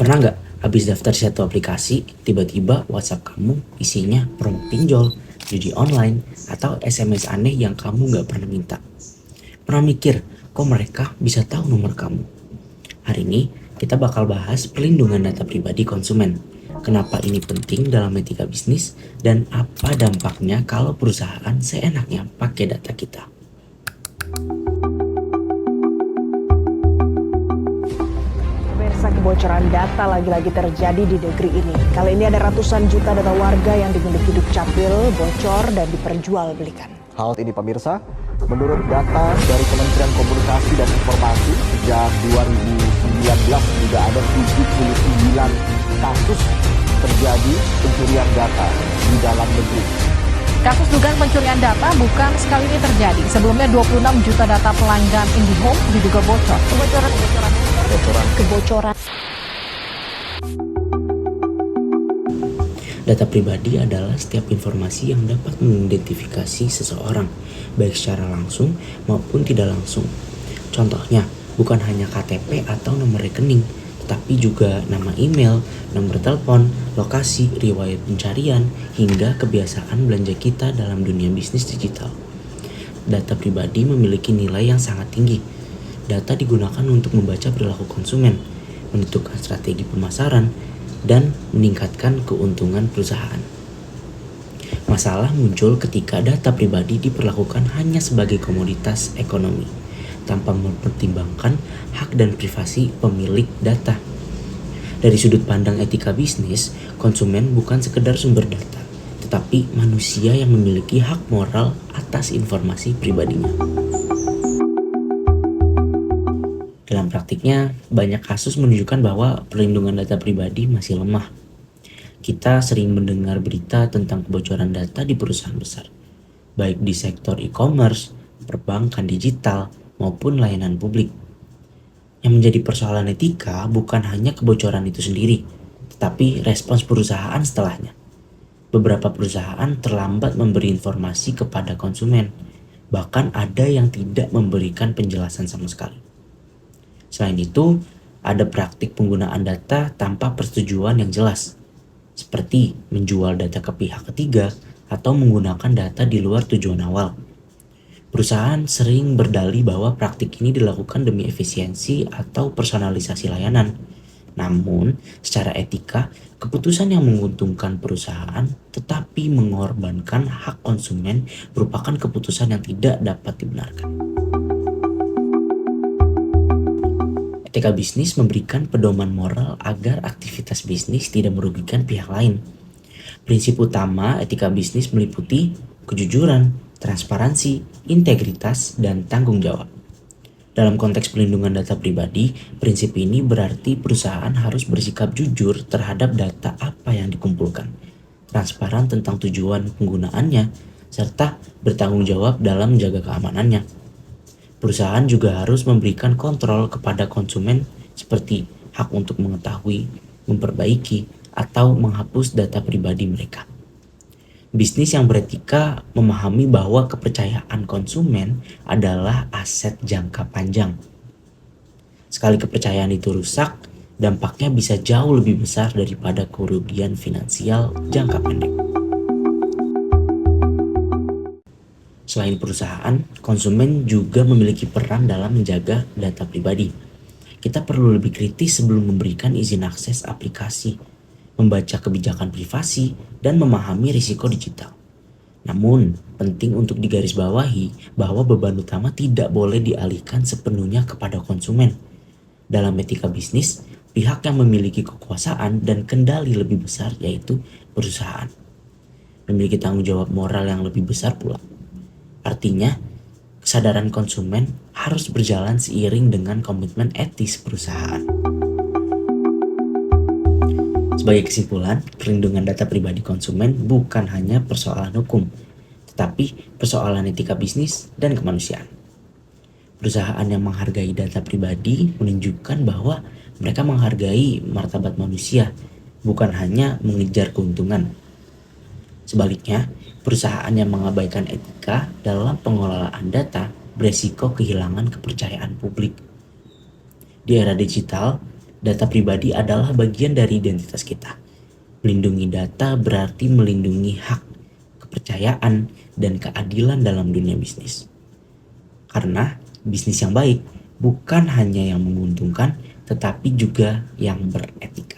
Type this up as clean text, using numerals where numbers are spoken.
Pernah nggak habis daftar satu aplikasi, tiba-tiba WhatsApp kamu isinya promo pinjol, judi online, atau SMS aneh yang kamu nggak pernah minta? Pernah mikir, kok mereka bisa tahu nomor kamu? Hari ini kita bakal bahas perlindungan data pribadi konsumen. Kenapa ini penting dalam etika bisnis dan apa dampaknya kalau perusahaan seenaknya pakai data kita. Pemirsa, kebocoran data lagi-lagi terjadi di negeri ini. Kali ini ada ratusan juta data warga yang dimiliki Dukcapil bocor dan diperjualbelikan. Hal ini pemirsa, menurut data dari Kementerian Komunikasi dan Informasi, sejak 2019 sudah ada 79 kasus terjadi pencurian data di dalam negeri. Kasus dugaan pencurian data bukan sekali ini terjadi. Sebelumnya 26 juta data pelanggan IndiHome diduga bocor. Kebocoran. Data pribadi adalah setiap informasi yang dapat mengidentifikasi seseorang, baik secara langsung maupun tidak langsung. Contohnya, bukan hanya KTP atau nomor rekening, tetapi juga nama email, nomor telepon, lokasi, riwayat pencarian, hingga kebiasaan belanja kita dalam dunia bisnis digital. Data pribadi memiliki nilai yang sangat tinggi. Data digunakan untuk membaca perilaku konsumen, menentukan strategi pemasaran, dan meningkatkan keuntungan perusahaan. Masalah muncul ketika data pribadi diperlakukan hanya sebagai komoditas ekonomi, tanpa mempertimbangkan hak dan privasi pemilik data. Dari sudut pandang etika bisnis, konsumen bukan sekedar sumber data, tetapi manusia yang memiliki hak moral atas informasi pribadinya. Dalam praktiknya, banyak kasus menunjukkan bahwa perlindungan data pribadi masih lemah. Kita sering mendengar berita tentang kebocoran data di perusahaan besar, baik di sektor e-commerce, perbankan digital, maupun layanan publik. Yang menjadi persoalan etika bukan hanya kebocoran itu sendiri, tetapi respons perusahaan setelahnya. Beberapa perusahaan terlambat memberi informasi kepada konsumen, bahkan ada yang tidak memberikan penjelasan sama sekali. Selain itu, ada praktik penggunaan data tanpa persetujuan yang jelas, seperti menjual data ke pihak ketiga atau menggunakan data di luar tujuan awal. Perusahaan sering berdalih bahwa praktik ini dilakukan demi efisiensi atau personalisasi layanan. Namun, secara etika, keputusan yang menguntungkan perusahaan tetapi mengorbankan hak konsumen merupakan keputusan yang tidak dapat dibenarkan. Etika bisnis memberikan pedoman moral agar aktivitas bisnis tidak merugikan pihak lain. Prinsip utama etika bisnis meliputi kejujuran, transparansi, integritas, dan tanggung jawab. Dalam konteks pelindungan data pribadi, prinsip ini berarti perusahaan harus bersikap jujur terhadap data apa yang dikumpulkan, transparan tentang tujuan penggunaannya, serta bertanggung jawab dalam menjaga keamanannya. Perusahaan juga harus memberikan kontrol kepada konsumen seperti hak untuk mengetahui, memperbaiki, atau menghapus data pribadi mereka. Bisnis yang beretika memahami bahwa kepercayaan konsumen adalah aset jangka panjang. Sekali kepercayaan itu rusak, dampaknya bisa jauh lebih besar daripada kerugian finansial jangka pendek. Selain perusahaan, konsumen juga memiliki peran dalam menjaga data pribadi. Kita perlu lebih kritis sebelum memberikan izin akses aplikasi, membaca kebijakan privasi, dan memahami risiko digital. Namun, penting untuk digarisbawahi bahwa beban utama tidak boleh dialihkan sepenuhnya kepada konsumen. Dalam etika bisnis, pihak yang memiliki kekuasaan dan kendali lebih besar yaitu perusahaan. Memiliki tanggung jawab moral yang lebih besar pula. Artinya, kesadaran konsumen harus berjalan seiring dengan komitmen etis perusahaan. Sebagai kesimpulan, perlindungan data pribadi konsumen bukan hanya persoalan hukum, tetapi persoalan etika bisnis dan kemanusiaan. Perusahaan yang menghargai data pribadi menunjukkan bahwa mereka menghargai martabat manusia, bukan hanya mengejar keuntungan. Sebaliknya, perusahaan yang mengabaikan etika dalam pengelolaan data beresiko kehilangan kepercayaan publik. Di era digital, Data pribadi adalah bagian dari identitas kita. Melindungi data berarti melindungi hak, kepercayaan, dan keadilan dalam dunia bisnis. Karena bisnis yang baik bukan hanya yang menguntungkan, tetapi juga yang beretika.